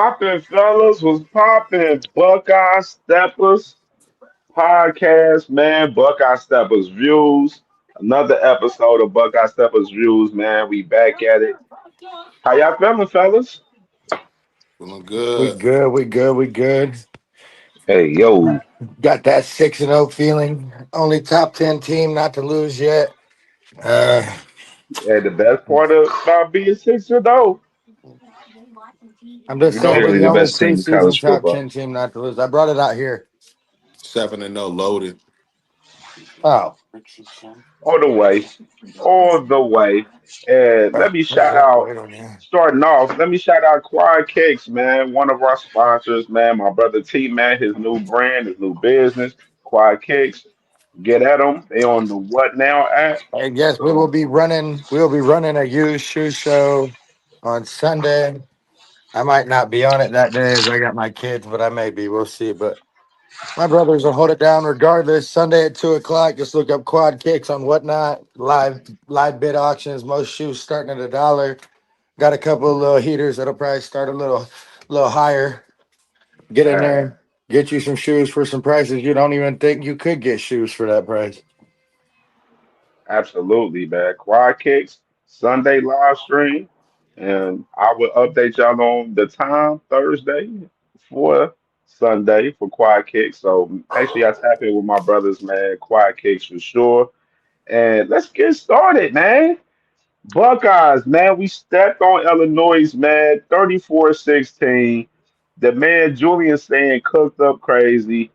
Popping, fellas, was popping. Buckeye Steppas podcast, man. Buckeye Steppas views. Another episode of Buckeye Steppas views, man. We back at it. How y'all feeling, fellas? Feeling We good. good. We good. We good. Hey, yo, Got that 6-0 feeling. Only top 10 team not to lose yet. Uh, And the best part about being 6-0, I'm just you know, saying we're clearly the the only best team in preseason college top football. 10 team not to lose. I brought it out here. 7-0 loaded. Oh, all the way, all the way. And let me where's shout that out, right on here? starting off, let me shout out Quad Cakes, man. One of our sponsors, man. My brother T, man, his new brand, his new business, Quad Cakes. Get at them. They on the What Now app. I guess we will So, be running. We will be running a used shoe show on Sunday. I might not be on it that day as I got my kids, but I may be. We'll see. But my brothers will hold it down regardless. Sunday at 2 o'clock. Just look up quad kicks on whatnot. Live bid auctions. Most shoes starting at $1. Got a couple of little heaters that'll probably start a little higher. Get in uh, there. Get you some shoes for some prices you don't even think you could get shoes for that price. absolutely, man. Quad Kicks, Sunday live stream. And I will update y'all on the time Thursday for Sunday for Quad Kicks. So make sure y'all tap in with my brothers, man. Quad Kicks for sure. And let's get started, man. Buckeyes, man. We stepped on Illinois, man. 34-16. The man Julian saying cooked up crazy.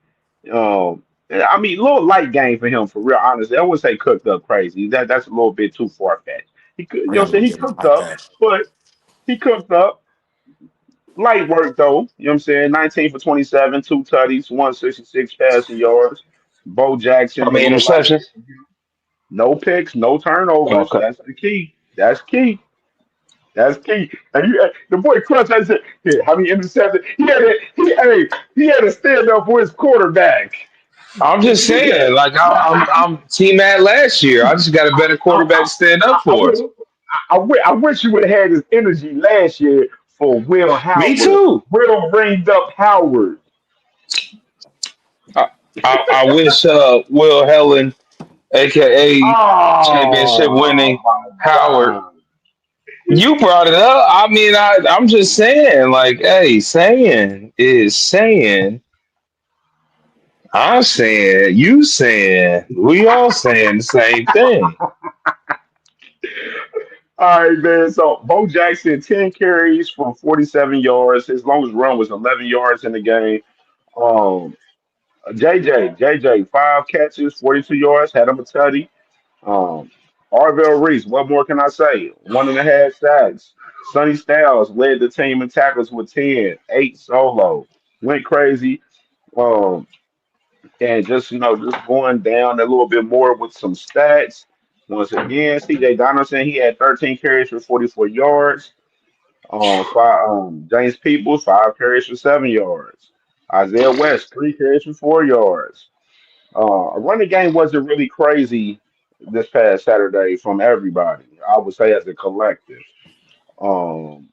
I mean, a little light game for him, for real, honestly. I wouldn't say cooked up crazy. That's a little bit too far fetched. He could, you I know what I'm gotta saying? go He get my cooked up, iPad. but he cooked up. Light work though. You know what I'm saying? 19 for 27, two tutties, 166 passing yards. Bo How Jackson, the many little light. interceptions? No picks, no turnovers. Okay. That's the key. That's key. That's key. And the boy Crunch, I said, here, how many interceptions? He had to stand up for his quarterback. I'm just He saying, said, like I'm team at last year. I just got a better I, quarterback to stand I, up I, for wish, us. I wish you would have had his energy last year for Will Me Howard. too. Will ringed up Howard. I wish Will Helen, aka championship Oh winning my Howard. God. You brought it up. I mean, I'm just saying, like, hey, saying is saying. I'm saying, you saying, we all saying the same thing. All right, man. So Bo Jackson, 10 carries for 47 yards. His longest run was 11 yards in the game. Um, JJ, 5 catches, 42 yards, had him a tutty. Um, Arvell Reese, what more can I say? 1.5 sacks. Sonny Styles led the team in tackles with 10, 8 solo. Went crazy. Um, and just just going down a little bit more with some stats. Once again, CJ Donaldson, he had 13 carries for 44 yards. James Peoples, 5 carries for 7 yards. Isaiah West, 3 carries for 4 yards. A running game wasn't really crazy this past Saturday from everybody. I would say as a collective. Um,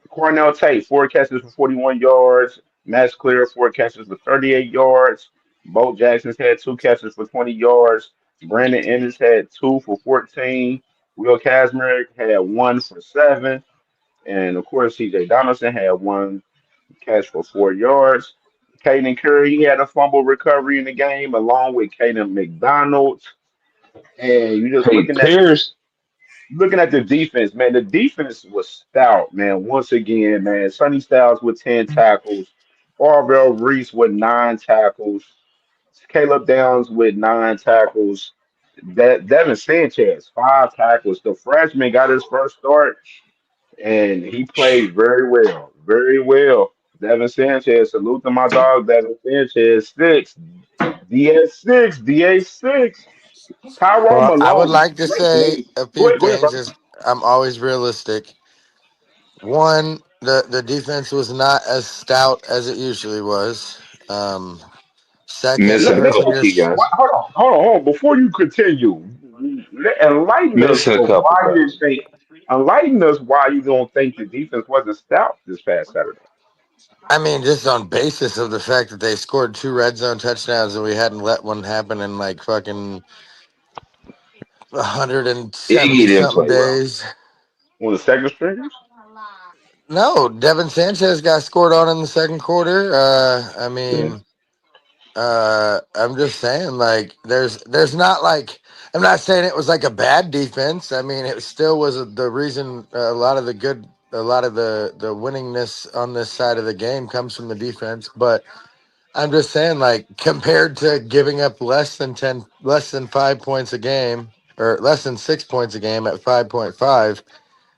Cornell Tate, 4 catches for 41 yards. Max Clear, 4 catches for 38 yards. Bo Jackson's had 2 catches for 20 yards. Brandon Ennis had 2 for 14. Will Kazmarek had 1 for 7. And of course, CJ Donaldson had 1 catch for 4 yards. Caden Curry, he had a fumble recovery in the game along with Caden McDonald. And you just Hey, Pierce, looking at the defense, man, the defense was stout, man. Once again, man, Sonny Styles with 10 tackles, Arvell Reese with 9 tackles, Caleb Downs with 9 tackles, Devin Sanchez 5 tackles. The freshman got his first start, and he played very well, very well. Devin Sanchez, salute to my dog, Devin Sanchez, 6, DA6. Tyrone Well, I would Malone, like to great say game. a Go few ahead, things. brother. Is I'm always realistic. One, the defense was not as stout as it usually was. Um, Second, the missing a person couple you're key guys. Hold on. Before you continue, enlighten us Missing a of couple why you guys. think, enlighten us why you don't think the defense wasn't stout this past Saturday. I mean, just on basis of the fact that they scored two red zone touchdowns and we hadn't let one happen in like fucking Iggy 170 didn't something play well. days. On the second stringers. No, Devin Sanchez got scored on in the second quarter. I Yeah. mean, I'm just saying, like, there's not like I'm not saying it was like a bad defense. I mean, it still was the reason a lot of the winningness on this side of the game comes from the defense. But I'm just saying, like, compared to giving up less than 5 points a game, or less than 6 points a game at 5.5,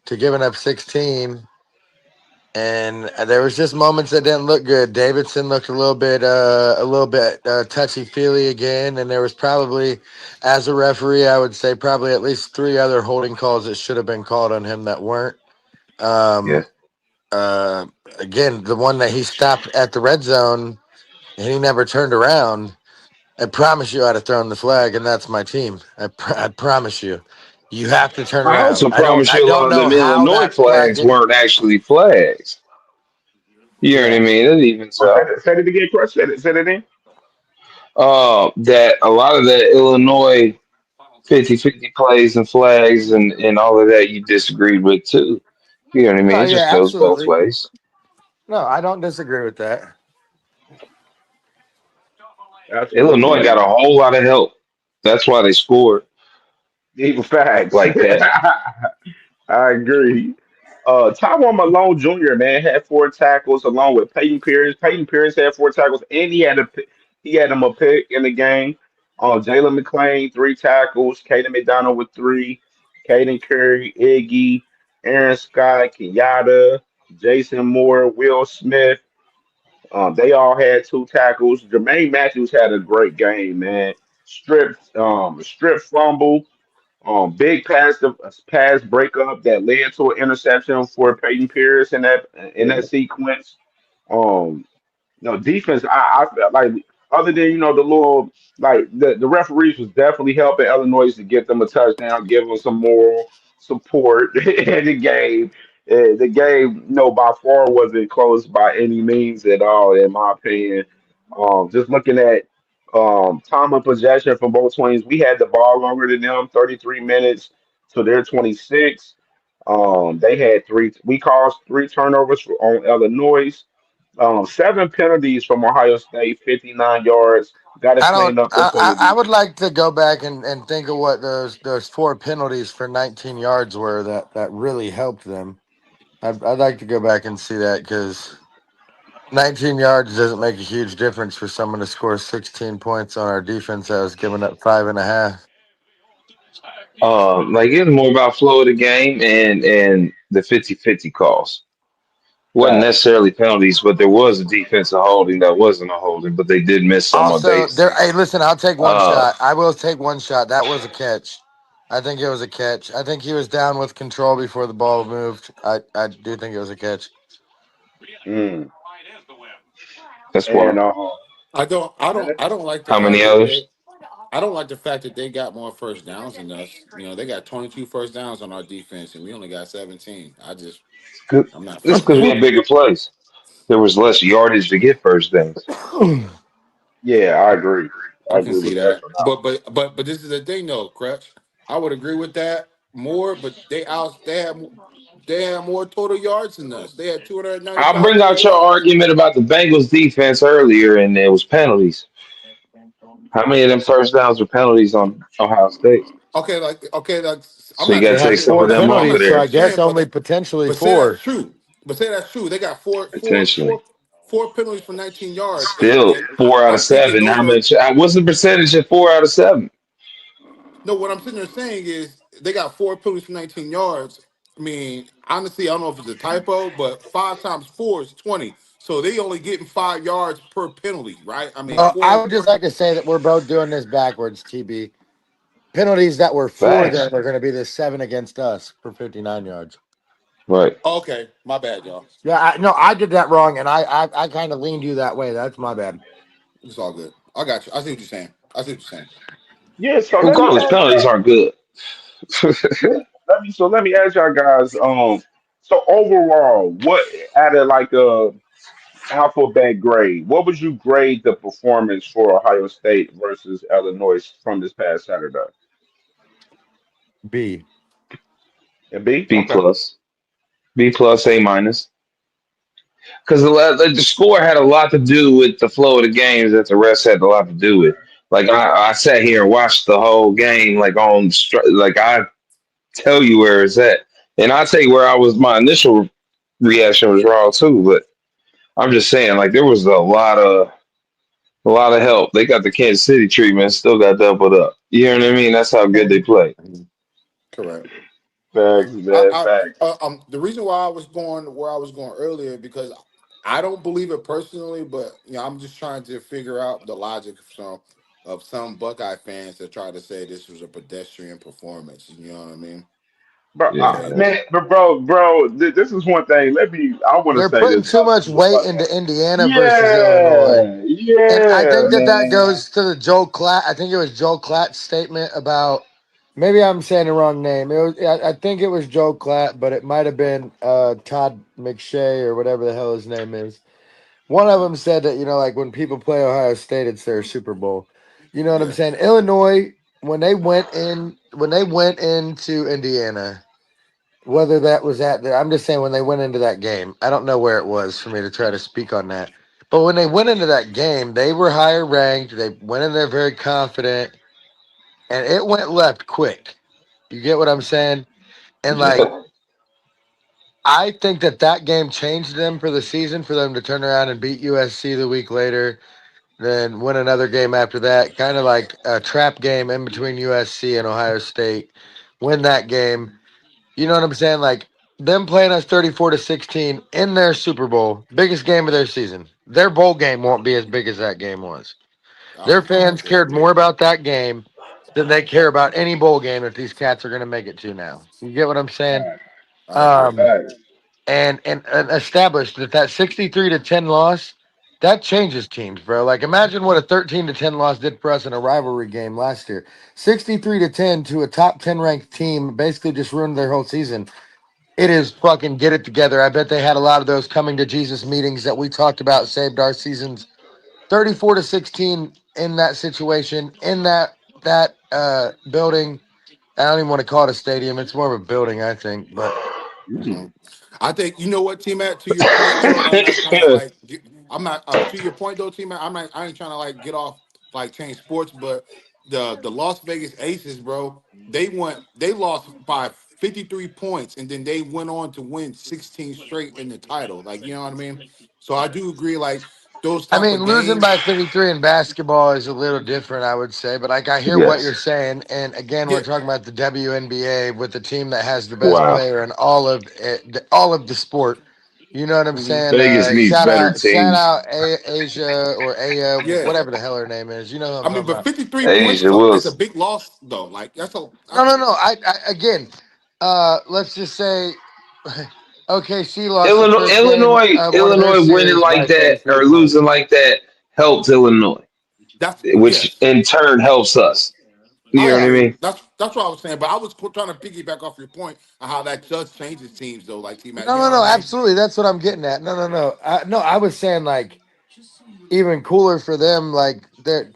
to giving up 16. And there was just moments that didn't look good. Davidson looked a little bit touchy feely again, and there was probably, as a referee, I would say probably at least three other holding calls that should have been called on him that weren't. Yeah. Um, uh, Again, the one that he stopped at the red zone and he never turned around. I promise you, I'd have thrown the flag, and that's my team. I promise you, you have to turn I around. also promise I you a lot don't of know them how Illinois that flag flags didn't. weren't actually flags. You know what I Yeah. mean? It even Oh, so. said it again, Crush. Said it in. That a lot of the Illinois 50-50 plays and flags and all of that you disagreed with too. You know what I mean? No, It just yeah, goes both absolutely. ways. No, I don't disagree with that. Absolutely, Illinois got man. a whole lot of help. That's why they scored Even facts. like that. I agree. Tyrone Malone Jr. man had four tackles along with Peyton Pierce. Peyton Pierce had four tackles, and he had him a pick in the game. Jalen McClain 3 tackles. Caden McDonald with three. Caden Curry, Iggy, Aaron Scott, Kenyatta, Jason Moore, Will Smith. They all had 2 tackles. Jermaine Matthews had a great game, man. Strip fumble. Big pass breakup that led to an interception for Peyton Pierce in that Yeah. sequence. Um, defense. I felt like other than the little the referees was definitely helping Illinois to get them a touchdown, give them some moral support in the game. The game, by far wasn't close by any means at all, in my opinion. Just looking at time of possession from both teams, we had the ball longer than them, 33 minutes to their 26. They had three. We caused 3 turnovers on Illinois. 7 penalties from Ohio State, 59 yards. Got to I clean don't. up the I penalties. would like to go back and think of what those four penalties for 19 yards were that really helped them. I'd like to go back and see that because 19 yards doesn't make a huge difference for someone to score 16 points on our defense that was giving up 5.5. Like it was more about flow of the game and the 50-50 calls. Wasn't Facts. necessarily penalties, but there was a defensive holding that wasn't a holding, but they did miss some on Also, there. Davidson. Hey, listen, I'll take one Uh, shot. I will take one shot. That was a catch. I think it was a catch. I think he was down with control before the ball moved. I do think it was a catch. Mm. that's And why. I don't like the How many fact that others? they got more first downs than us. They got 22 first downs on our defense, and we only got 17. I'm not This feeling because we that. had bigger plays. There was less yardage to get first downs. yeah, I agree. I I can agree see with that that, for now. but this is the thing though, Crutch. I would agree with that more, but they had more total yards than us. They had I'll 295 bring total out your yards. argument about the Bengals defense earlier, and it was penalties. How many of them first downs were penalties on Ohio State? Okay, I'm So you not got They to saying had take that. some four of them I'm off of not penalties, so there I guess saying, only potentially but say that's four. true. But say that's true. They got potentially. four penalties for 19 yards, Still, and 4 out of I'm thinking 7. How those are much? What's the percentage at 4 out of 7? no. What I'm sitting there saying is they got four penalties for 19 yards. I mean, honestly, I don't know if it's a typo, but 5 times 4 is 20. So they only getting 5 yards per penalty, right? I mean, Well, I four. would just like to say that we're both doing this backwards, TB. Penalties that were for Facts. them are going to be the 7 against us for 59 yards. Right. Okay, my bad, y'all. Yeah, no, I did that wrong, and I kind of leaned you that way. That's my bad. It's all good. I got you. I see what you're saying. I see what you're saying. Yeah, so Well, let me college ask penalties y'all. aren't good. Yeah, let me ask y'all guys. So overall, what out of like alphabet grade. What would you grade the performance for Ohio State versus Illinois from this past Saturday? B. A B. B Okay. plus, B plus, A minus. Because the score had a lot to do with the flow of the games that the refs had a lot to do with. Like I sat here and watched the whole game, like like I tell you where it's at, and I tell you where I was. My initial reaction was wrong too, but I'm just saying, like there was a lot of help. They got the Kansas City treatment, still got doubled up. You know what I mean? That's how good they play. Mhm. Correct. Facts, man. Facts. The reason why I was going where I was going earlier because I don't believe it personally, but I'm just trying to figure out the logic of some Buckeye fans that try to say this was a pedestrian performance. You know what I mean? Bro, Yeah, And man, but bro, this is one thing. I want to They're say this putting too about much the weight Buckeyes. into Indiana versus Illinois. Yeah, And I yeah, think that man. goes to the Joe Klatt. I think it was Joe Klatt's statement about. Maybe I'm saying the wrong name. It was. I think it was Joe Klatt, but it might have been Todd McShay or whatever the hell his name is. One of them said that like when people play Ohio State, it's their Super Bowl. You know what I'm yeah, saying? Illinois, when they went into Indiana, whether that was I'm just saying when they went into that game. I don't know where it was for me to try to speak on that. But when they went into that game, they were higher ranked. They went in there very confident, and it went left quick. You get what I'm saying? And like, yeah. I think that game changed them for the season for them to turn around and beat USC the week later, then win another game after that. Kind of like a trap game in between USC and Ohio State. Win that game. You know what I'm saying? Like them playing us 34-16 in their Super Bowl, biggest game of their season. Their bowl game won't be as big as that game was. Their I fans agree. cared more about that game than they care about any bowl game that these cats are going to make it to now. You get what I'm saying? Facts, I agree. Um, facts. and established that 63-10 loss that changes teams, bro. Like imagine what a 13-10 loss did for us in a rivalry game last year. 63-10 to a top 10 ranked team basically just ruined their whole season. It is fucking get it together. I bet they had a lot of those coming to Jesus meetings that we talked about saved our seasons. 34-16 in that situation, in that building. I don't even want to call it a stadium. It's more of a building, I think. But Mhm. I think you know what, T Mac. To your point though, and I'm not trying to like. I'm not to your point though, T Mac. I'm not. I ain't trying to like get off like change sports, but the Las Vegas Aces, bro, they went. They lost by 53 points, and then they went on to win 16 straight in the title. Like you know what I mean. So I do agree. Like those I type mean, of losing games. by 53 in basketball is a little different, I would say. But like, I hear what you're Yes. saying, and again, we're Yeah. talking about the WNBA with the team that has the best Wow. player in all of the sport. You know what I'm Hmm. saying? Vegas needs better Shout teams. out Asia or Aya, Yeah. whatever the hell her name is. You know who I'm I mean, talking but about? 53 points Asia though is a Wilson. big loss though. Like that's a No, that's no, no. I again, let's just say, okay, she lost the Illinois, first game Illinois, of one of their Illinois winning series like by that 33 or points. losing like that helps Illinois, that's which yes. in turn helps us. I You know what I agree. mean? That's what I was saying. But I was trying to piggyback off your point on how that does changes teams though, like T Mac. No, You no, know what no, I mean? absolutely. That's what I'm getting at. No, no, no. No, I was saying like even cooler for them. Like that,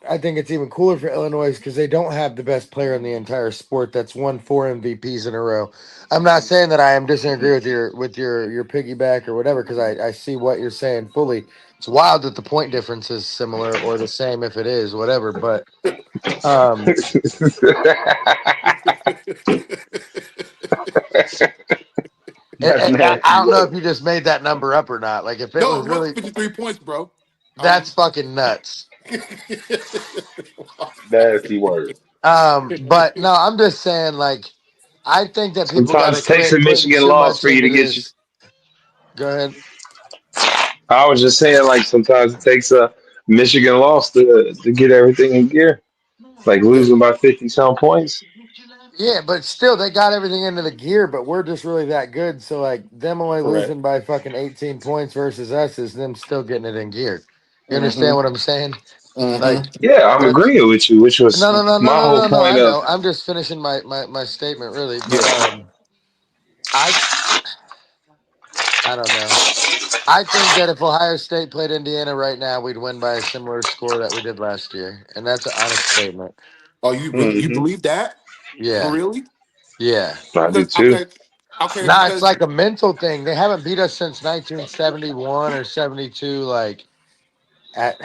I think it's even cooler for Illinois because they don't have the best player in the entire sport that's won 4 MVPs in a row. I'm not saying that I am disagree with your piggyback or whatever because I see what you're saying fully. It's wild that the point difference is similar or the same if it is whatever. But um, That's I nasty don't know if work. you just made that number up or not. Like if it No, was it was really 53 points, bro. that's Um, fucking nuts. Nasty work. But no, I'm just saying, like, I think that people got to Sometimes it takes a quit putting Michigan too loss much for you into to get you. this. Go ahead. I was just saying, like sometimes it takes a Michigan loss to get everything in gear. Like yeah, losing by 50 some points. Yeah, but still, they got everything into the gear, but we're just really that good. So, like, them only correct. losing by fucking 18 points versus us is them still getting it in gear. You understand Mm-hmm. what I'm saying? Like, Mm-hmm. Yeah, I'm that's agreeing with you, which was no, no, no, no, my no, whole no, no. point I of know. I'm just finishing my statement, really. But Yeah. I, I don't know. I think that if Ohio State played Indiana right now, we'd win by a similar score that we did last year, and that's an honest statement. Oh, you Hmm. believe that for Yeah, really? yeah. I do Because too. Nah, it's because like a mental thing. They haven't beat us since 1971 or 72. Like, at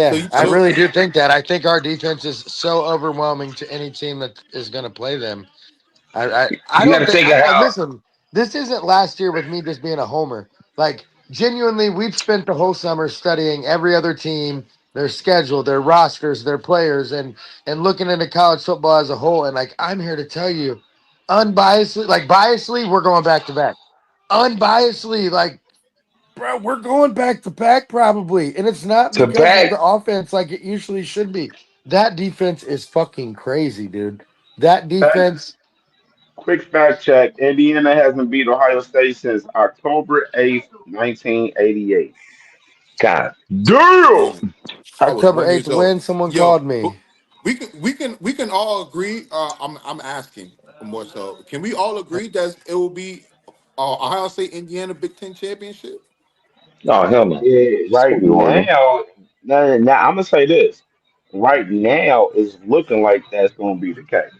so yeah, you I so really do think that. I think our defense is so overwhelming to any team that is going to play them. I You got don't to think. think of how. Listen, this isn't last year with me just being a homer. Like genuinely, we've spent the whole summer studying every other team, their schedule, their rosters, their players, and looking into college football as a whole. And like I'm here to tell you, unbiasedly, like biasedly, we're going back to back. Unbiasedly, like bro, we're going back to back probably, and it's not To because of the back, offense like it usually should be. That defense is fucking crazy, dude. That Fact, defense. quick fact check: Indiana hasn't beat Ohio State since October 8th, 1988. God damn. damn, I was October 8th 1 years old. win, someone Yo, called but me. we can all agree. I'm asking more so. Can we all agree that it will be Ohio State Indiana Big Ten championship? No, hell no. Yeah, It's right gonna be horny. now, now I'm gonna say this. Right now, it's looking like that's gonna be the case.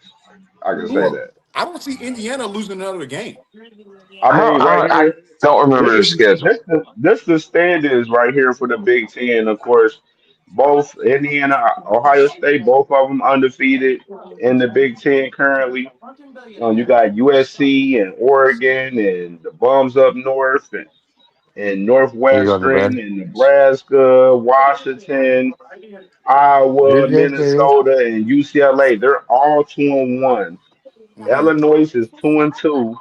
I can say Well, that. I don't see Indiana losing another game. I mean, right I here, don't remember this their is schedule. this the standings right here for the Big Ten. Of course, both Indiana, Ohio State, both of them undefeated in the Big Ten currently. You got USC and Oregon and the bums up north and Are you going to Northwestern bed? and Nebraska, Washington, You're Iowa, good, dude. Minnesota, and UCLA. They're all 2-1. Hmm. Illinois is 2-2.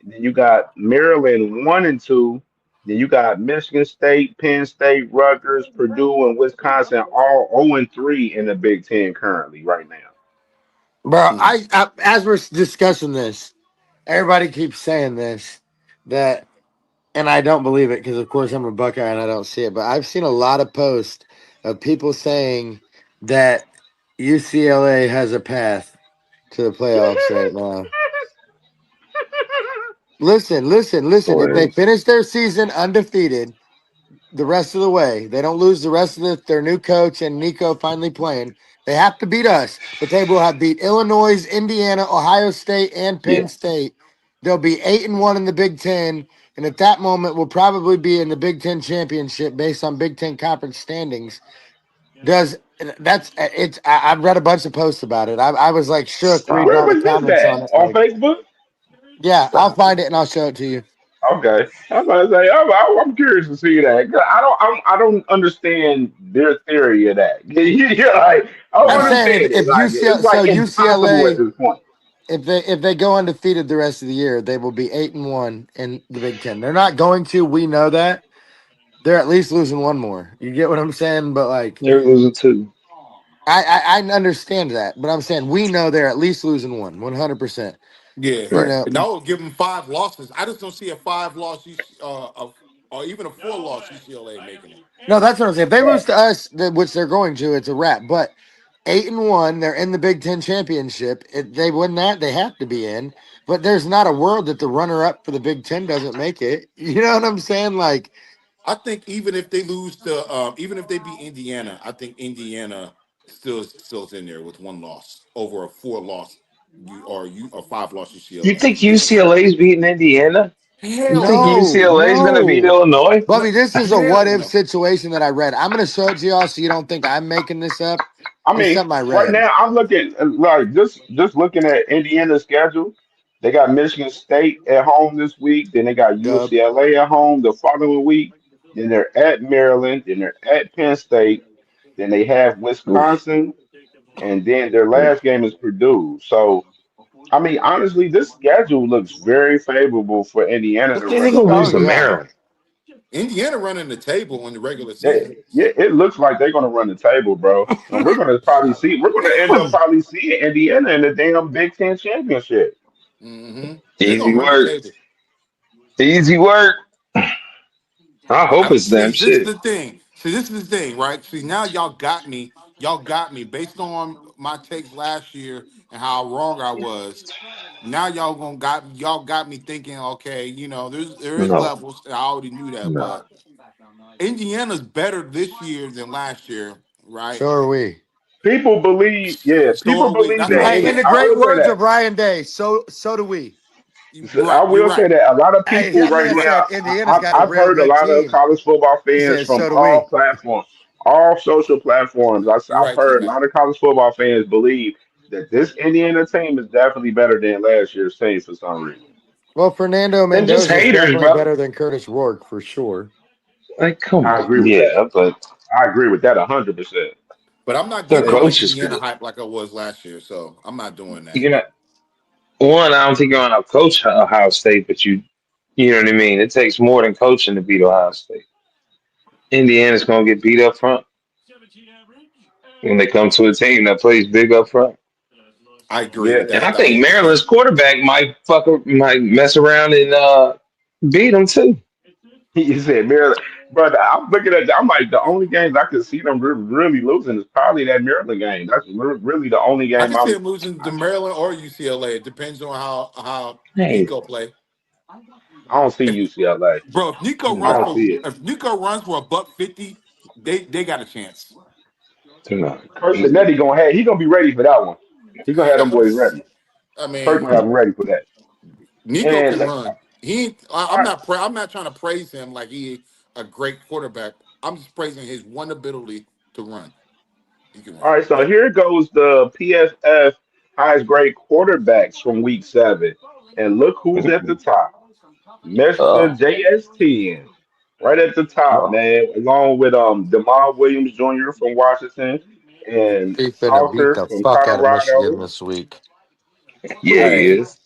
Then you got Maryland 1-2. Then you got Michigan State, Penn State, Rutgers, Purdue, and Wisconsin all 0-3 in the Big Ten currently right now. Bro, Hmm. as we're discussing this, everybody keeps saying this that, and I don't believe it because, of course, I'm a Buckeye and I don't see it. But I've seen a lot of posts of people saying that UCLA has a path to the playoffs right now. Listen. If they Boys. finish their season undefeated the rest of the way, they don't lose the rest of their new coach and Nico finally playing. They have to beat us, but they will have beat Illinois, Indiana, Ohio State, and Yeah. Penn State. They'll be 8-1 in the Big Ten, and at that moment, we'll probably be in the Big Ten championship based on Big Ten conference standings. Does that's it's? I've read a bunch of posts about it. I was like shook reading Stop. Where all the was this comments on at? it. On Like, Facebook? yeah, I'll Stop it. find it and I'll show it to you. Okay, I'm about to say I'm curious to see that. 'Cause I don't understand their theory of that. You're like I don't I'm Nah. saying understand it. if Like it's UCLA, like so impossible at UCLA, this point. if they go undefeated the rest of the year, they will be 8-1 in the Big Ten. They're not going to. We know that. They're at least losing one more. You get what I'm saying? But like, They're losing two. I understand that. But I'm saying we know they're at least losing one, 100%. Yeah, You Right. know, and that will give them 5 losses. I just don't see a 5 loss, or even a 4 loss UCLA making it. no, that's what I'm saying. If they Right. lose to us, which they're going to, it's a wrap. But 8-1, they're in the Big Ten championship. If they win that, they have to be in. But there's not a world that the runner up for the Big Ten doesn't make it. You know what I'm saying? Like, I think even if they lose to, even if they beat Indiana, I think Indiana still's in there with 1 loss over a 4 loss you or 5 loss You UCLA. think UCLA's beating Indiana? You Hell think no, UCLA's gonna beat no. Illinois? Bubby, this is a what hell if no. situation that I read. I'm going to show it to y'all so you don't think I'm making this up. I It's mean, something I right read. now I'm looking like just looking at Indiana's schedule. They got Michigan State at home this week. Then they got Dub. UCLA at home the following week. Then they're at Maryland. Then they're at Penn State. Then they have Oof. Wisconsin, and then their Oof. last game is Purdue. So I mean, honestly, this schedule looks very favorable for Indiana But the then they rest gonna of the Oh, lose to year. yeah. Maryland. Indiana running the table in the regular They, season. yeah, it looks like they're going to run the table, bro. And we're going to probably see. We're going to end up probably seeing Indiana in the damn Big Ten championship. Hmm. They're Easy gonna run the work. table. Easy work. I hope it's See, damn this is shit. the thing. See, this is the thing, right? See, now y'all got me. Y'all got me based on my takes last year and how wrong I was. Now y'all got me thinking. Okay, there is No, levels. I already knew that, no. but Indiana's better this year than last year, right? So are we. People believe, yeah, So people are we. believe That's what that I'm Hey, in Indiana. the saying. I great will say words of that. Ryan Day, so do we. I You're will say right. that a lot of Hey, people that right man now. said Indiana's got a I've real heard a good lot of team. college football He fans says, from so do all we. platforms, all social platforms. You're I've right, T heard a Mac. lot of college football fans believe that this Indiana team is definitely better than last year's team for some reason. Well, Fernando They're just Mendoza is haters, definitely bro. better than Curtis Rourke for sure. Like, come I on. agree with that. Yeah, but I agree with that 100%. But I'm not their getting on coach is Indiana good. hype like I was last year, so I'm not doing that. You're not one. I don't think you're gonna coach Ohio State, but you know what I mean. It takes more than coaching to beat Ohio State. Indiana's gonna get beat up front when they come to a team that plays big up front. I agree Yeah, with And that I a thousand think Maryland's percent. quarterback might mess around and beat them too. he said Maryland, brother. I'm looking at. I'm like the only games I can see them really losing is probably that Maryland game. That's really the only I game can see I'm. him losing to Maryland or UCLA. It depends on how Hey, Nico play. I don't see If UCLA. bro, if Nico I runs no, don't for see it. if Nico runs for a buck 50, they got a chance. no. Kirk Cinetti gonna have. He gonna be ready for that one. He gonna have them boys ready. I Kirk mean, gonna have them ready for that. Nico And can run. all right, I'm not trying to praise him like he a great quarterback. I'm just praising his one ability to run. He can all run. right. So here goes the PFF highest grade quarterbacks from Week 7, and look who's at the Mm-mm. top. Mr. Oh, JS10, right at the top, oh, man, along with Demar Williams Jr. from Washington and He's finna beat Salter the from fuck out of Michigan Colorado. this week. yeah, he Man, is.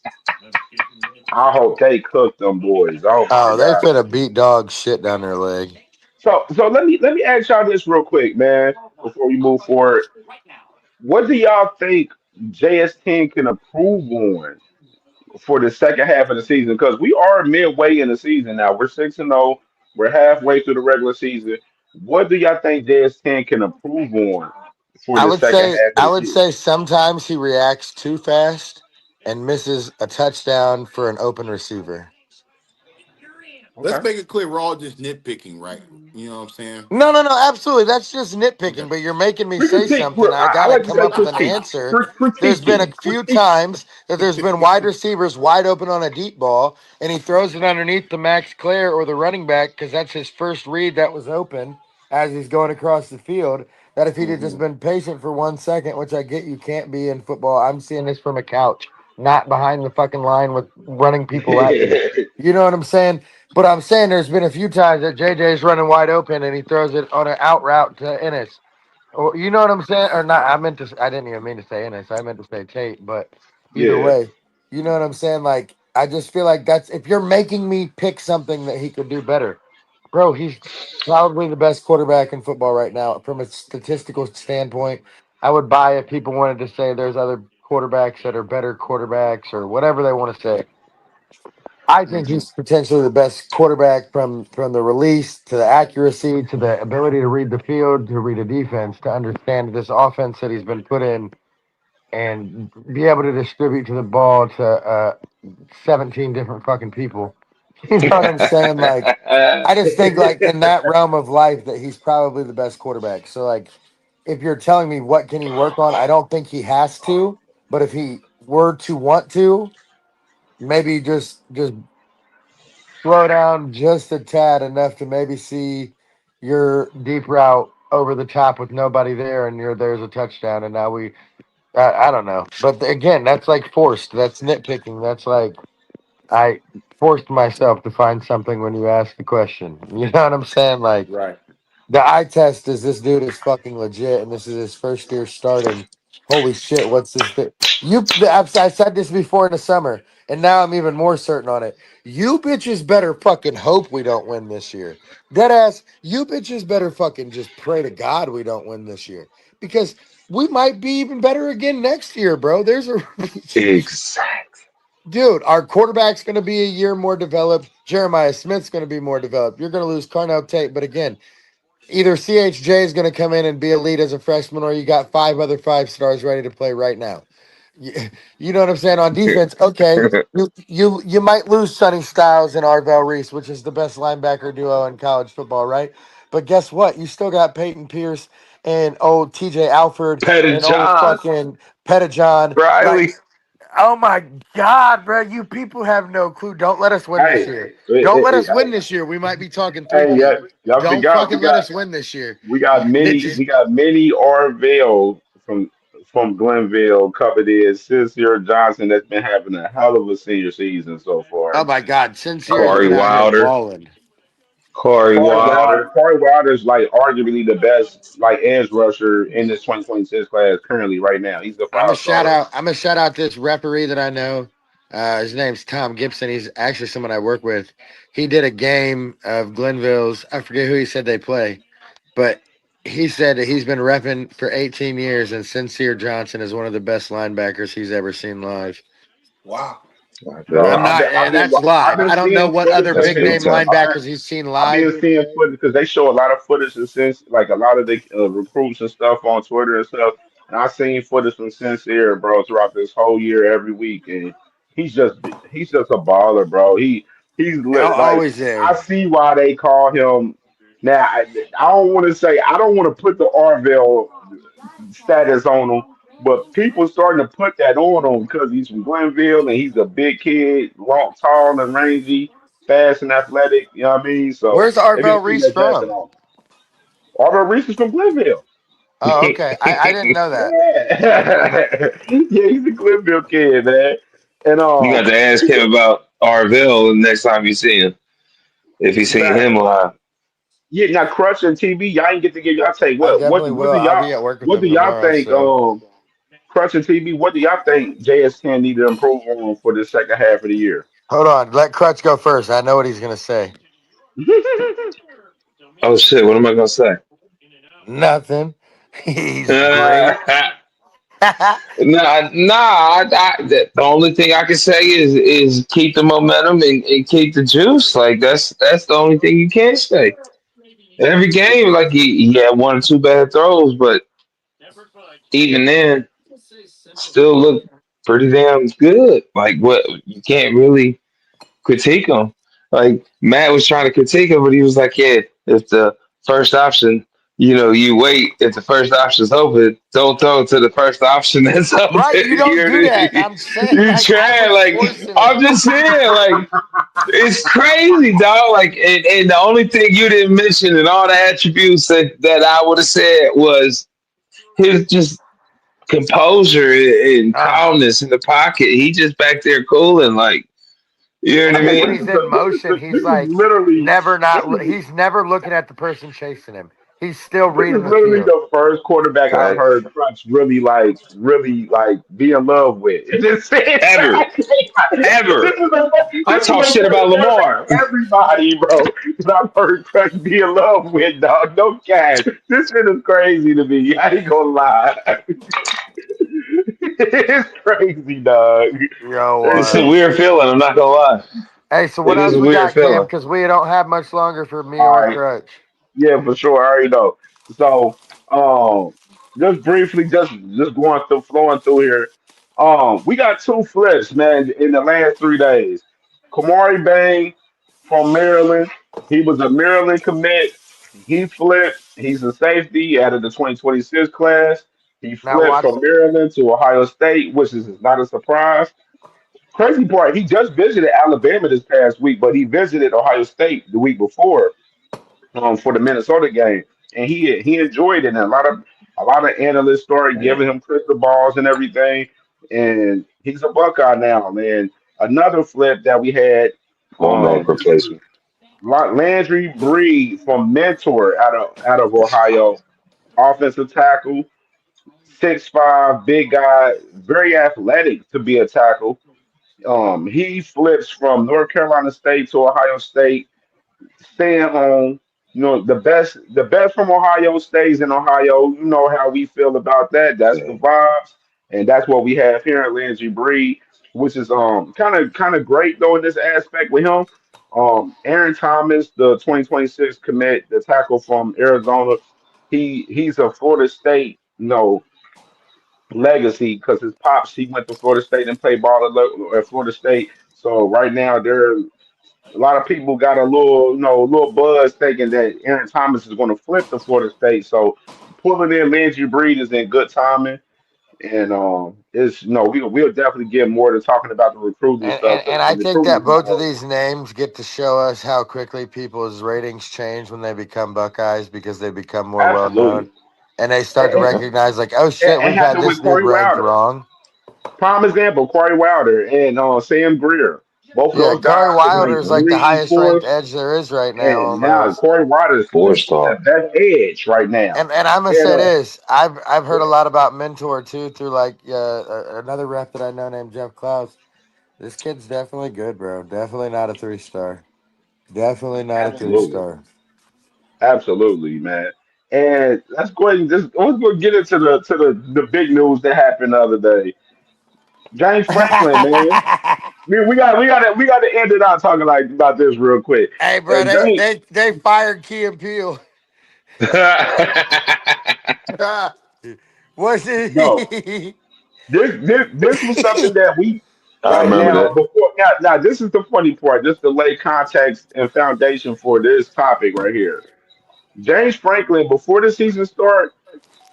I hope they cook them boys. Oh my Oh, they God. finna beat dog shit down their leg. So let me ask y'all this real quick, man, before we move forward. What do y'all think JS10 can improve on for the second half of the season? Because we are midway in the season now. We're 6-0. We're halfway through the regular season. What do y'all think JS10 can improve on for I the would second say half of I the would season? say sometimes he reacts too fast and misses a touchdown for an open receiver. Let's Okay. make it clear we're all just nitpicking, right? You know what I'm saying? No, no, no, absolutely. That's just Okay. nitpicking, but you're making me We say critique. something. I I got to like to come say up with an critique. answer. There's been a Critiquing. few Critique. times that there's been wide receivers wide open on a deep ball, and he throws it underneath the Max Clare or the running back because that's his first read that was open as he's going across the field. That if he'd have just Hmm. been patient for 1 second, which I get you can't be in football. I'm seeing this from a couch, not behind the fucking line with running people at you. You know what I'm saying? But I'm saying there's been a few times that JJ's running wide open and he throws it on an out route to Ennis. Or you know what I'm saying? Or not? I meant to. I didn't even mean to say Ennis. I meant to say Tate. But either Yeah. way, you know what I'm saying? Like I just feel like that's if you're making me pick something that he could do better, bro. He's probably the best quarterback in football right now from a statistical standpoint. I would buy if people wanted to say there's other quarterbacks that are better quarterbacks or whatever they want to say. I think Hmm. he's potentially the best quarterback from the release to the accuracy to the ability to read the field, to read a defense, to understand this offense that he's been put in, and be able to distribute to the ball to 17 different fucking people. You know what I'm saying? Like, I just think like in that realm of life that he's probably the best quarterback. So like, if you're telling me what can he work on, I don't think he has to, but if he were to want to, maybe just slow down just a tad enough to maybe see your deep route over the top with nobody there and there's a touchdown and now I don't know, but again that's like forced, that's nitpicking, that's like I forced myself to find something when you asked the question. You know what I'm saying? Like Right. the eye test is this dude is fucking legit, and this is his first year starting. Holy shit, what's this thing? I said this before in the summer, and now I'm even more certain on it. You bitches better fucking hope we don't win this year. Dead ass, you bitches better fucking just pray to God we don't win this year. Because we might be even better again next year, bro. There's a exact. dude, our quarterback's going to be a year more developed. Jeremiah Smith's going to be more developed. You're going to lose Carnell Tate, but again, either CHJ is going to come in and be elite as a freshman, or you got five other 5 stars ready to play right now. You know what I'm saying? On defense, okay, you might lose Sonny Styles and Arvell Reese, which is the best linebacker duo in college football, right? But guess what? You still got Peyton Pierce and old TJ Alford Petty and old John fucking Pettijohn. Like, Riley. oh my God, bro, you people have no clue. Don't let us win this Hey, year. Don't let us win hey, this year. We might be talking hey, three-peat. y'all Don't forgot fucking let us win this year. Mitch is we got many Orville from Glenville covered in Sincere Johnson that's been having a hell of a senior season so oh far. my God, Sincere has Corey been out here Wilder. balling. Corey Wilder. Corey Wilder's like arguably the best like edge rusher in this 2026 class currently right now. He's the I'm a 5 shout star. out. I'm a shout out this referee that I know. His name's Tom Gibson. He's actually someone I work with. He did a game of Glenville's. I forget who he said they play, but he said that he's been repping for 18 years, and Sincere Johnson is one of the best linebackers he's ever seen live. Wow. After Bro, I'm that. not. That's I've live. been I don't know seeing what footage other of That's big good name him. time. linebackers he's seen I've live. been seeing footage because they show a lot of footage and since like a lot of the recruits and stuff on Twitter and stuff. And I've seen footage from Sincere, bro, throughout this whole year, every week, and he's just a baller, bro. Like Always I is. see why they call him. Now I don't want to say I don't want to put the Arville status on him, but people starting to put that on him because he's from Glenville and he's a big kid, long, tall and rangy, fast and athletic. You know what I mean? So Where's they're gonna Arvell put Reese that jacket from? on. Auburn Reese is from Glenville. Oh, okay. I didn't know that. Yeah, yeah, he's a Glenville kid, man. And You got to ask him about Arville the next time you see him. If you seen back, him live. yeah, now Crush and TV, y'all ain't get to get y'all take I definitely will. I'll be at work with what do them y'all tomorrow. think? So Crush and TV, what do y'all think JS10 need to improve on for the second half of the year? hold on. Let Crutch go first. I know what he's gonna say. Oh shit, what am I gonna say? Nothing. He's great. nah, the only thing I can say is keep the momentum and keep the juice. Like that's the only thing you can say. Every game, like he had one or two bad throws, but even then, still look pretty damn good. Like what you can't really critique him. Like Matt was trying to critique him, but he was like, "Yeah, if the first option, you wait. If the first option's open, don't throw to the first option that's open. Right, you don't do that. I'm saying, You like, I try. was Like forcing I'm it. just saying, like it's crazy, dog. Like, and the only thing you didn't mention and all the attributes that I would have said was his just composure and Ah, calmness in the pocket. He just back there cooling, like you know what I and then when This mean. he's is in motion, this he's is like literally never this not. is He's never looking at the person chasing him. He's still this is reading the literally field. the first quarterback I've Facts. heard Crunch really like be in love with. This is Ever, ever. I this is talk the shit first about quarterback Lamar. everybody, bro, that I've heard Crunch be in love with, dog. No cat. This shit is crazy to me. I ain't gonna lie. It's crazy, dog. Yo, It's a weird feeling. I'm not gonna lie. hey, so what It is else a we weird got, Cam? feeling. Because we don't have much longer for me All or right. Crutch. Yeah, for sure. I already know. So, just briefly, just going through, flowing through here. We got two flips, man, in the last 3 days. Kamari Bang from Maryland. He was a Maryland commit. He flipped. He's a safety out of the 2026 class. He Now flipped watch. from Maryland to Ohio State, which is not a surprise. Crazy part, he just visited Alabama this past week, but he visited Ohio State the week before for the Minnesota game, and he enjoyed it. And a lot of analysts started giving him crystal balls and everything, and he's a Buckeye now, man. Another flip that we had, Fullback um, replacement. Landry Breed from Mentor out of Ohio, offensive tackle, 6'5", big guy, very athletic to be a tackle. He flips from North Carolina State to Ohio State, staying home. The best from Ohio stays in Ohio. You know how we feel about that. That's the Yeah. vibes, and that's what we have here in Landry Breed, which is kind of great though in this aspect with him. Aaron Thomas, the 2026 commit, the tackle from Arizona, he's a Florida State, legacy because his pops he went to Florida State and played ball at Florida State. So right now there a lot of people got a little a little buzz thinking that Aaron Thomas is going to flip to Florida State. So pulling in Landry Breed is in good timing. And it's we'll definitely get more to talking about the recruiting And, stuff and because and the I think recruiting is that going both of on. these names get to show us how quickly people's ratings change when they become Buckeyes because they become more well known, Absolutely. and they start to And, Yeah. recognize like, oh and, shit, and we've had happened this with dude Corey ranked Wilder. wrong. Prime example, Corey Wilder and Sam Greer. Both of Yeah, those Corey guys was Wilder ranked is like the three, highest ranked four, edge there is right now, and now almost. Corey Wilder is Four the star. best edge right now. And I'm gonna And say this, I've heard a yeah, lot about Mentor too through like another rep that I know named Jeff Klaus. This kid's definitely good, bro. Definitely not a 3 star. Definitely not a three absolutely, star. absolutely, man. And let's go get into the big news that happened the other day. James Franklin, man. We got to end it out talking like about this real quick. Hey, bro, they James, they they fired Key and Peele. Was no, it? this was something that we I remember now that. before now this is the funny part, just to lay context and foundation for this topic right here. James Franklin, before the season started,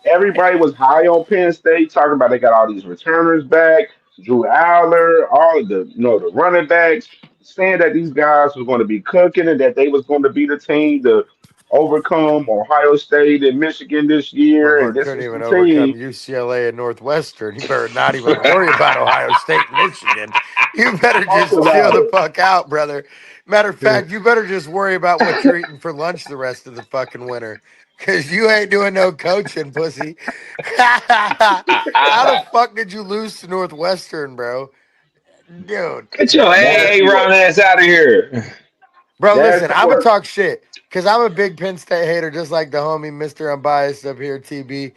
everybody was high on Penn State, talking about they got all these returners back, Drew Aller, all of the the running backs, saying that these guys was going to be cooking and that they was going to be the team to overcome Ohio State and Michigan this year, and Motherfucker this couldn't is the even overcome team. UCLA and Northwestern. You better not even worry about Ohio State and Michigan. You better Talk just chill about the it. fuck out, brother. Matter of fact, you better just worry about what you're eating for lunch the rest of the fucking winter. Cause you ain't doing no coaching, pussy. How the fuck did you lose to Northwestern, bro? Dude. Get your That's AA round what. ass out of here. Bro, That's listen, the I'm gonna word. talk shit because I'm a big Penn State hater, just like the homie Mr. Unbiased up here, TB.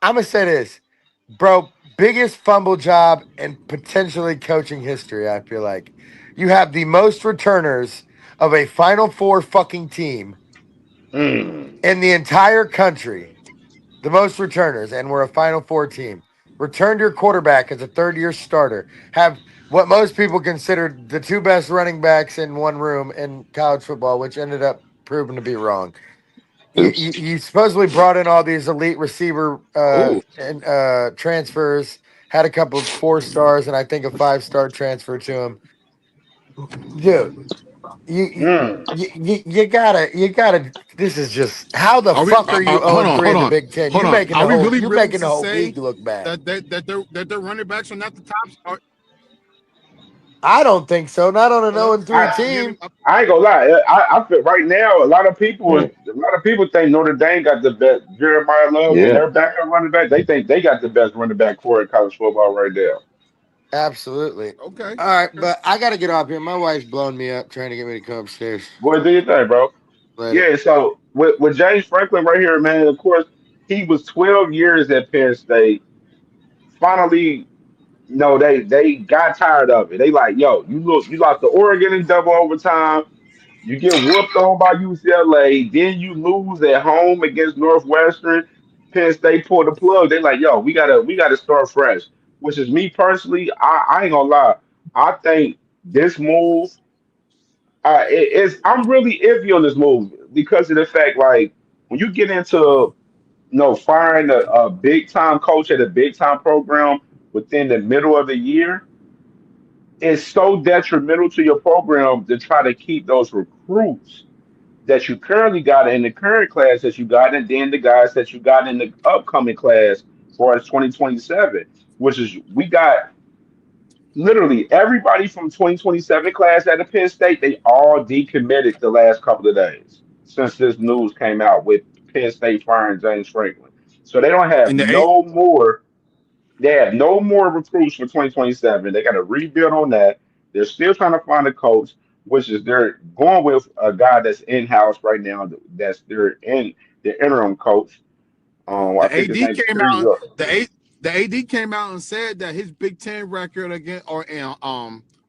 I'm gonna say this, bro. Biggest fumble job in potentially coaching history. I feel like you have the most returners of a Final Four fucking team Mm. in the entire country. The most returners, and we're a Final Four team. Returned your quarterback as a third-year starter. Have what most people consider the two best running backs in one room in college football, which ended up proving to be wrong. Oops. You supposedly brought in all these elite receiver Oh, and transfers. Had a couple of 4 stars and I think a 5 star transfer to him. Dude, you you, Mm. you gotta. This is just how the Are we? fuck are you zero Hold and on, three hold in the on, Big Ten? hold on. Are we really You willing making the to whole say league look bad. that their running backs are not the tops? I don't think so. Not on an 0 Well, and 3 I team. I ain't gonna lie. I feel right now mm, a lot of people think Notre Dame got the best Jeremiah Love and yeah. their backup running back. They think they got the best running back core in college football right there. Absolutely. okay, All right, okay. but I got to get off here. My wife's blowing me up trying to get me to come upstairs. Boy, do your thing, bro. Later. Yeah. So with James Franklin right here, man. Of course, he was 12 years at Penn State. Finally, no, they got tired of it. They like, yo, you lost to Oregon in double overtime. You get whooped on by UCLA, then you lose at home against Northwestern. Penn State pulled the plug. They like, yo, we gotta start fresh. Which is me personally. I ain't gonna lie. I think this move, I'm really iffy on this move because of the fact like when you get into firing a big time coach at a big time program within the middle of the year, it's so detrimental to your program to try to keep those recruits that you currently got in the current class that you got, and then the guys that you got in the upcoming class for us 2027, which is we got literally everybody from 2027 class at the Penn State, they all decommitted the last couple of days since this news came out with Penn State firing James Franklin. So they don't have And the eight, no more they have no more recruits for 2027. They got to rebuild on that. They're still trying to find a coach, which is they're going with a guy that's in house right now. That's their interim coach. I the think his AD name's came Terry out. Wilson. The AD came out and said that his Big Ten record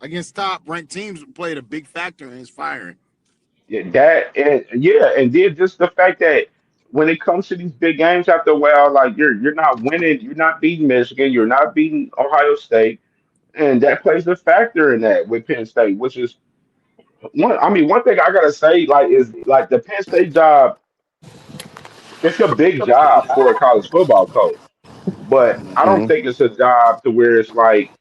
against top ranked teams played a big factor in his firing. Yeah, that and yeah, and then just the fact that when it comes to these big games, after a while, like you're not winning, you're not beating Michigan, you're not beating Ohio State, and that plays a factor in that with Penn State, which is one. I mean, one thing I gotta say, like, is like the Penn State job. It's a big job for a college football coach, but I don't Mhm. think it's a job to where it's like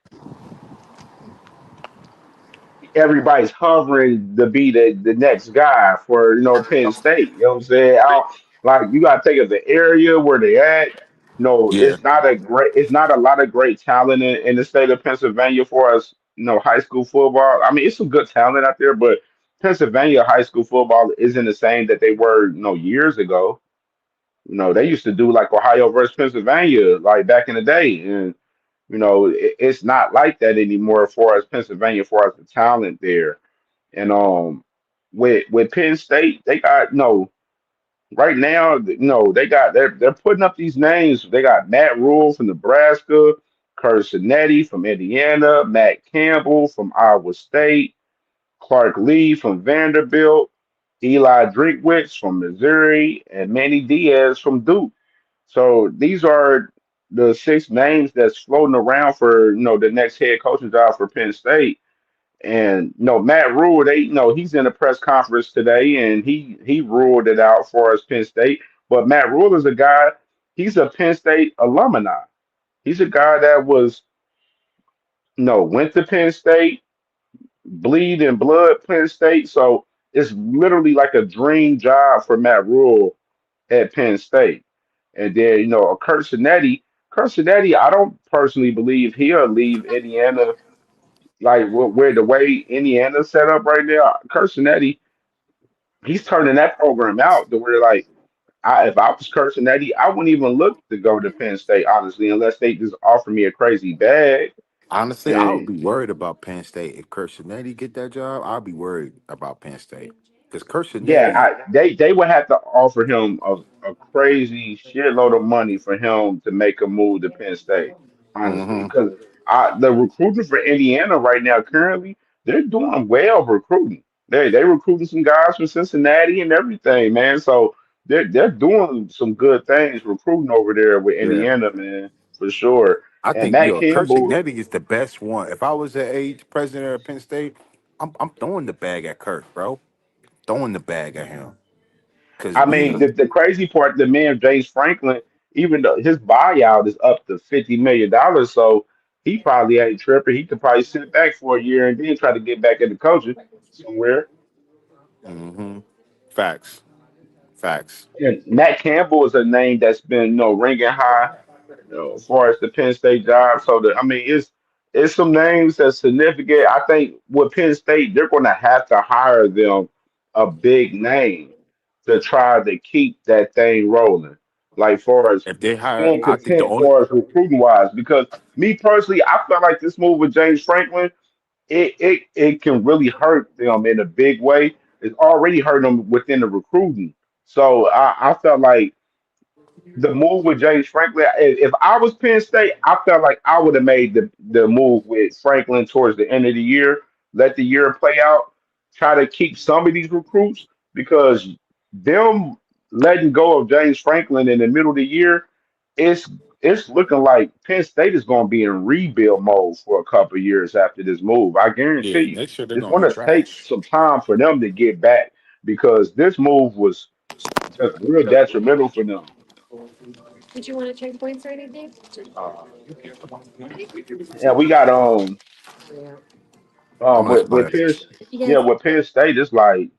everybody's hovering to be the next guy for Penn State. You know what I'm saying? Like you got to take of the area where they at. No, Yeah, it's not a lot of great talent in the state of Pennsylvania for us. High school football. I mean, it's some good talent out there, but Pennsylvania high school football isn't the same that they were years ago. They used to do like Ohio versus Pennsylvania like back in the day, and it's not like that anymore for us Pennsylvania for us the talent there. And with Penn State, they got no right now. No, they're putting up these names. They got Matt Rule from Nebraska, Curtis Cinetti from Indiana, Matt Campbell from Iowa State, Clark Lee from Vanderbilt, Eli Drinkwitz from Missouri, and Manny Diaz from Duke. So these are the six names that's floating around for the next head coaching job for Penn State. And Matt Rule, he's in a press conference today, and he ruled it out for us, Penn State. But Matt Rule is a guy. He's a Penn State alumni. He's a guy that was went to Penn State, bleed and blood Penn State. So it's literally like a dream job for Matt Rule at Penn State. And then Kurt Cinetti, I don't personally believe he'll leave Indiana like where the way Indiana's set up right now. Kurt Cinetti, he's turning that program out to where like if I was Kurt Cinetti, I wouldn't even look to go to Penn State honestly, unless they just offer me a crazy bag. honestly, I would And be worried about Penn State if Kirschnetti get that job. I'd be worried about Penn State because yeah, Kirschnetti. they would have to offer him a crazy shitload of money for him to make a move to Penn State, honestly. Mm-hmm. Because the recruiting for Indiana right now, currently, they're doing well recruiting. They recruiting some guys from Cincinnati and everything, man. So they're doing some good things recruiting over there with Yeah, Indiana, man, for sure. I And think Matt yo Campbell, Kirschnetti is the best one. If I was the age president of Penn State, I'm throwing the bag at Kirk, bro. Throwing the bag at him because I mean, the crazy part, the man James Franklin, even though his buyout is up to $50 million, so he probably ain't tripping. He could probably sit back for a year and then try to get back into coaching somewhere. hmm facts, facts. And Matt Campbell is a name that's been ringing high as far as the Penn State job. So I mean, it's some names that's significant. I think with Penn State, they're going to have to hire them a big name to try to keep that thing rolling. Like far as If they hire, staying I think the content, only far as recruiting wise, because me personally, I felt like this move with James Franklin, it can really hurt them in a big way. It's already hurt them within the recruiting. So I felt like the move with James Franklin. If I was Penn State, I felt like I would have made the move with Franklin towards the end of the year, let the year play out, try to keep some of these recruits because them letting go of James Franklin in the middle of the year, it's it's looking like Penn State is going to be in rebuild mode for a couple of years after this move. I guarantee yeah you, next year they're it's gonna going be to take trash. some time for them to get back because this move was just real detrimental for them. Yeah, we got I'm not with playing. Penn, yeah, with Penn State, it's like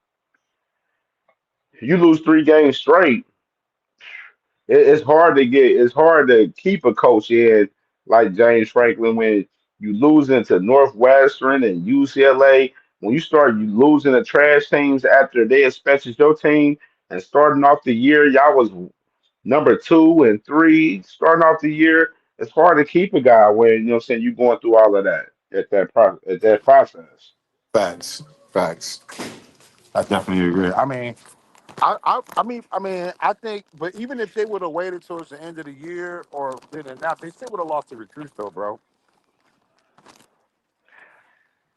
you lose 3 games straight. It's hard to keep a coach in like James Franklin when you losing to Northwestern and UCLA. When you losing to trash teams after they expected your team and starting off the year, y'all was number 2 and 3 starting off the year. It's hard to keep a guy when what I'm saying you going through all of that at that process. Facts, facts. I definitely agree. I mean, I think, but even if they would have waited towards the end of the year or did it now, they still would have lost the recruits, though, bro.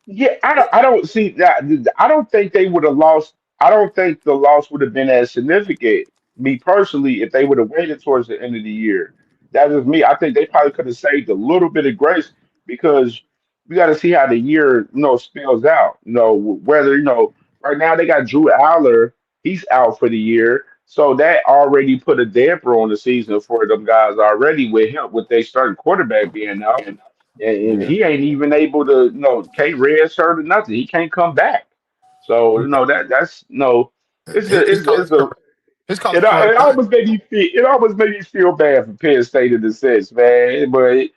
Yeah, I don't see that. I don't think they would have lost. I don't think the loss would have been as significant. me personally, if they would have waited towards the end of the year, that's just me. I think they probably could have saved a little bit of grace because we got to see how the year, spills out. Whether right now they got Drew Aller, he's out for the year, so that already put a damper on the season for them guys already with him with their starting quarterback being out, and Yeah. he ain't even able to, can't red shirt or nothing. He can't come back. So that's it's a His it's college a career, his college career it done. almost made me feel bad for Penn State in a sense, man. But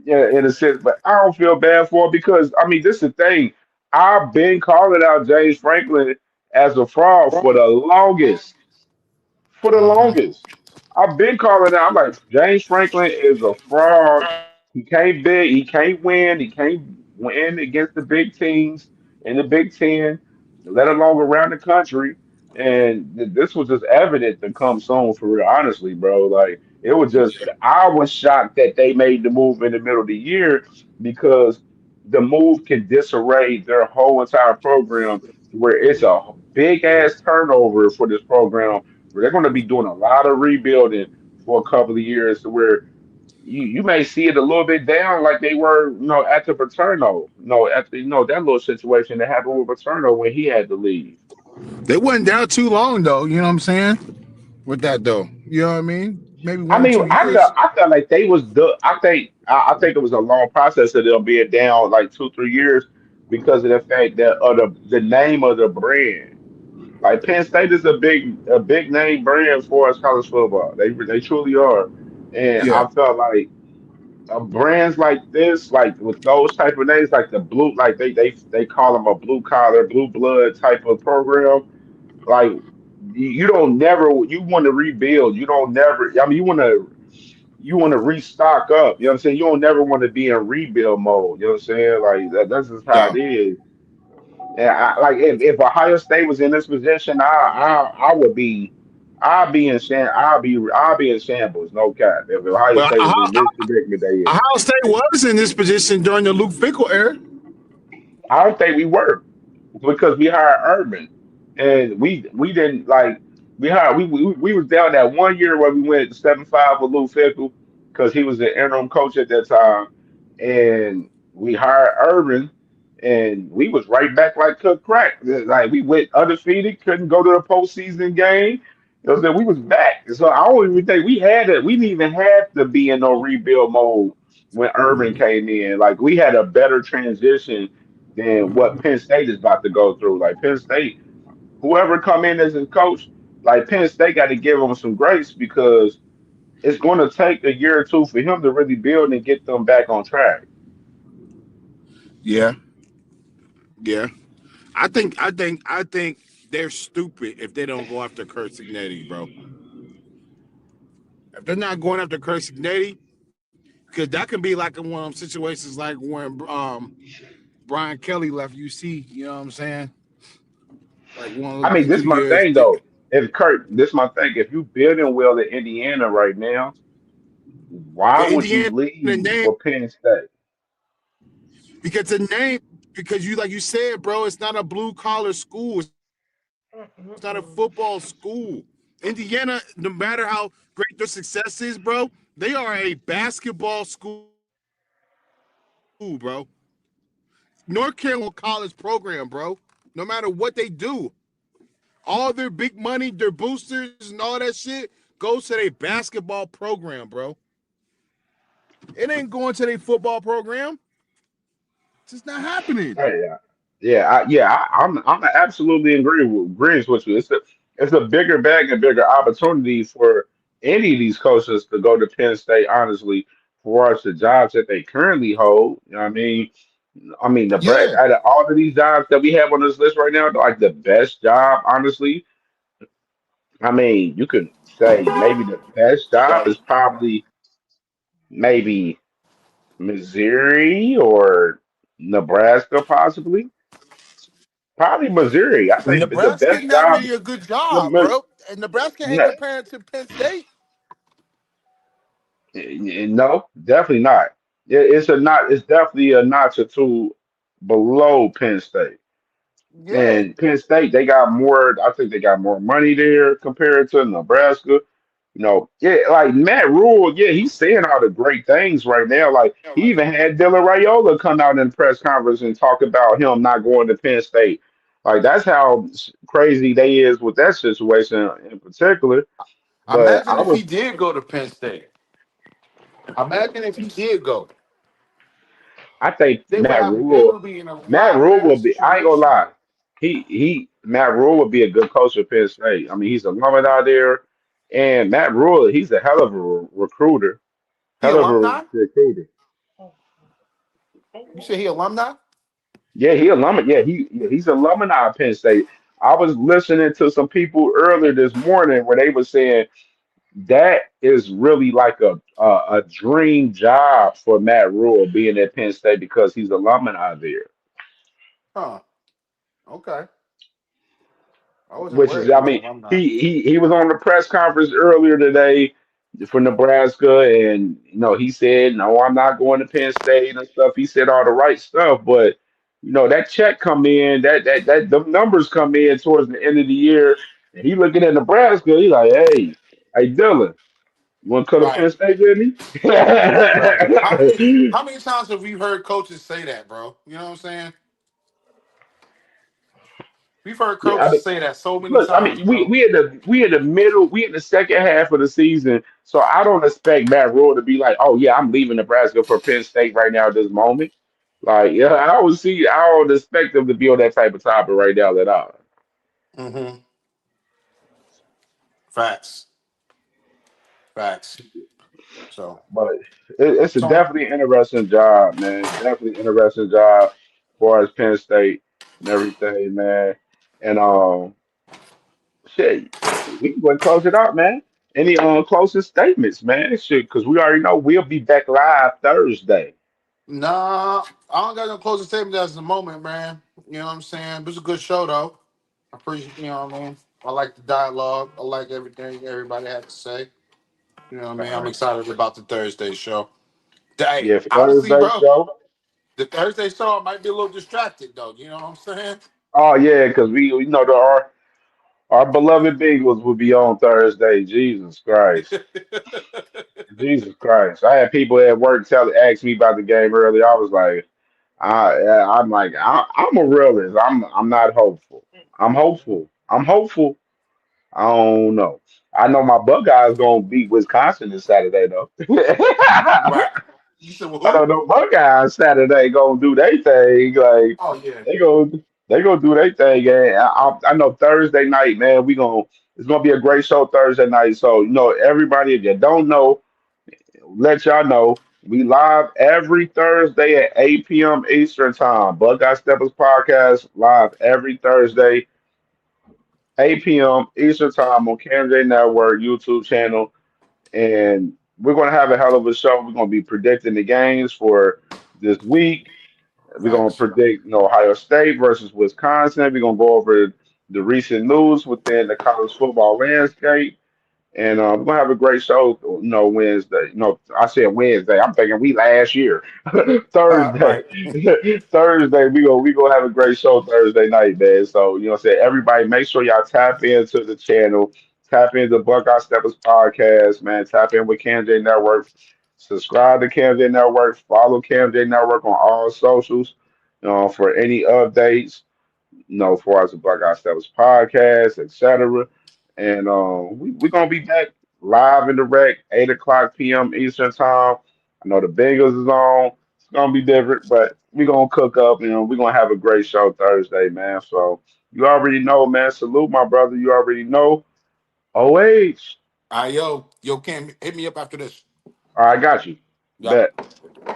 yeah, in a sense, but I don't feel bad for it because I mean, this is the thing. I've been calling out James Franklin as a fraud for the longest. For the Hmm. longest. I've been calling out. I'm like, James Franklin is a fraud. He can't bid. He can't win. He can't win against the big teams in the Big Ten, let alone around the country. And this was just evident to come soon for real. Honestly, bro, like it was just. I was shocked that they made the move in the middle of the year because the move can disarray their whole entire program, where it's a big ass turnover for this program where they're going to be doing a lot of rebuilding for a couple of years to where you may see it a little bit down like they were, at the Paterno, at the, that little situation that happened with Paterno when he had to leave. They wasn't down too long though. You know what I'm saying? With that though, you know what I mean? Maybe I one or mean, two years. I felt like they was the. I think it was a long process of them being down like 2 3 years because of the fact that of the name of the brand. Like Penn State is a big name brand as far as college football. They truly are, and Yeah. I felt like brands like this, like with those type of names, like the blue, like they call them a blue collar, blue blood type of program. Like you don't never you want to rebuild. You don't never. I mean, you want to restock up. You know what I'm saying? You don't never want to be in rebuild mode. You know what I'm saying? Like that's just how Yeah. it is. And like if Ohio State was in this position, I would be. I'll be in shambles, no cap. If Ohio But State was in this predicament they in. Ohio State was in this position during the Luke Fickle era. I don't think we were because we hired Urban, and we didn't like we was down that one year where we went 7-5 with Lou Fickle because he was the interim coach at that time, and we hired Urban, and we was right back like cook crack. Like we went undefeated, couldn't go to the postseason game. You know, we was back. So I don't even think we had it. We didn't even have to be in no rebuild mode when Urban came in. Like we had a better transition than what Penn State is about to go through. Like Penn State, whoever come in as a coach, like Penn State got to give them some grace because it's going to take a year or two for him to really build and get them back on track. Yeah. Yeah. I think they're stupid if they don't go after Kurt Signetti, bro. If they're not going after Kurt Signetti, because that can be like in one of them situations like when Brian Kelly left UC. You know what I'm saying? Like one of I those mean, this two is my years. thing though. If Kurt, this is my thing. If you building well in Indiana right now, why The would you Indiana leave name for Penn State? because the name because you like you said, bro, it's not a blue collar school. It's not a football school. Indiana, no matter how great their success is, bro, they are a basketball school, bro. North Carolina college program, bro. No matter what they do, all their big money, their boosters, and all that shit goes to their basketball program, bro. It ain't going to their football program. It's just not happening. Hey, I'm absolutely agreeing with you. It's a bigger bag and bigger opportunity for any of these coaches to go to Penn State. Honestly, for us the jobs that they currently hold, you know what I mean. I mean, the Yeah. out of all of these jobs that we have on this list right now, like the best job, honestly. I mean, you could say maybe the best job is probably maybe Missouri or Nebraska, possibly. Probably Missouri. I think the Nebraska best not job. really a good No, job, bro. And Nebraska ain't no, comparing to Penn State. no, definitely not. It's a not. It's definitely a notch or two below Penn State. Yeah. And Penn State, they got more. I think they got more money there compared to Nebraska. Yeah, like Matt Rule, yeah, he's saying all the great things right now. Like he even had Dylan Raiola come out in the press conference and talk about him not going to Penn State. Like that's how crazy they is with that situation in particular. But Imagine if he did go to Penn State. Imagine if he did go. I think They would be in a Matt lot Rule better will be. I ain't gonna situation. lie. Matt Rule would be a good coach for Penn State. I mean, he's a alumni out there, and Matt Rule, he's a hell of a recruiter. He Hell of a alumni? recruiter. You say he alumni? Yeah, he alumni. He's alumni of Penn State. I was listening to some people earlier this morning where they were saying that is really like a dream job for Matt Rule being at Penn State because he's alumni there. Huh. Okay. I wasn't Which aware is, he I was mean, alumni. he was on the press conference earlier today for Nebraska, and he said, "No, I'm not going to Penn State and stuff." He said all the right stuff, but that check come in, that the numbers come in towards the end of the year, and he looking at Nebraska. He's like, "Hey, Dylan, you want to come to Right. Penn State with me?" Right. How many Yeah, how many times have we heard coaches say that, bro? You know what I'm saying? We've heard I coaches mean, say that so many look, I times, mean, we bro. we in the middle, we in the second half of the season, so I don't expect Matt Rule to be like, "Oh yeah, I'm leaving Nebraska for Penn State right now at this moment." Like, yeah, I don't expect them to be on that type of topic right now at all. Mm-hmm. Facts. Facts. So But it's a Tony. definitely interesting job, man. Definitely interesting job for as Penn State and everything, man. And shit, we can go and close it out, man. Any closing statements, man? Shit, because we already know we'll be back live Thursday. Nah, I don't got no closing statement as the moment, man. You know what I'm saying? It was a good show though. I appreciate what I mean. I like the dialogue. I like everything everybody had to say. You know what I All mean? I'm right. excited about the Thursday show. Hey, Yeah, for honestly, Thursday bro, show. the Thursday show I might be a little distracted though. You know what I'm saying? Oh yeah, because we know our beloved Bengals will be on Thursday. Jesus Christ. Jesus Christ. I had people at work ask me about the game earlier. I was like, I'm a realist. I'm not hopeful. I'm hopeful. I'm hopeful. I don't know. I know my Buckeyes gonna beat Wisconsin this Saturday though. Right. You said, well, I don't who? know Buckeyes Saturday gonna do their thing. Like Oh yeah. they go they gonna do their thing. And I know Thursday night, man. It's gonna be a great show Thursday night. So everybody, if you don't know, let y'all know. We live every Thursday at 8 p.m. Eastern Time. Buckeye Steppas Podcast live every Thursday, 8 p.m. Eastern Time on CamJNetwork YouTube channel. And we're going to have a hell of a show. We're going to be predicting the games for this week. We're going to Facts. predict, Ohio State versus Wisconsin. We're going to go over the recent news within the college football landscape. And we're gonna have a great show, Wednesday. I said Wednesday. I'm thinking we last year. Thursday. Right. Thursday, we gonna have a great show Thursday night, man. So, say everybody make sure y'all tap into the channel, tap into Buckeye Steppers podcast, man. Tap in with CamJ Network. Subscribe to CamJ Network, follow CamJ Network on all socials, for any updates, for us, the Buckeye Steppers podcast, etc. And we're gonna be back live in direct, 8 o'clock p.m. Eastern time. I know the Bengals is on. It's gonna be different, but we're gonna cook up, we're gonna have a great show Thursday, man. So you already know, man. Salute my brother. You already know. OH. Yo, Cam, hit me up after this. All right, I got you. Yep. Bet.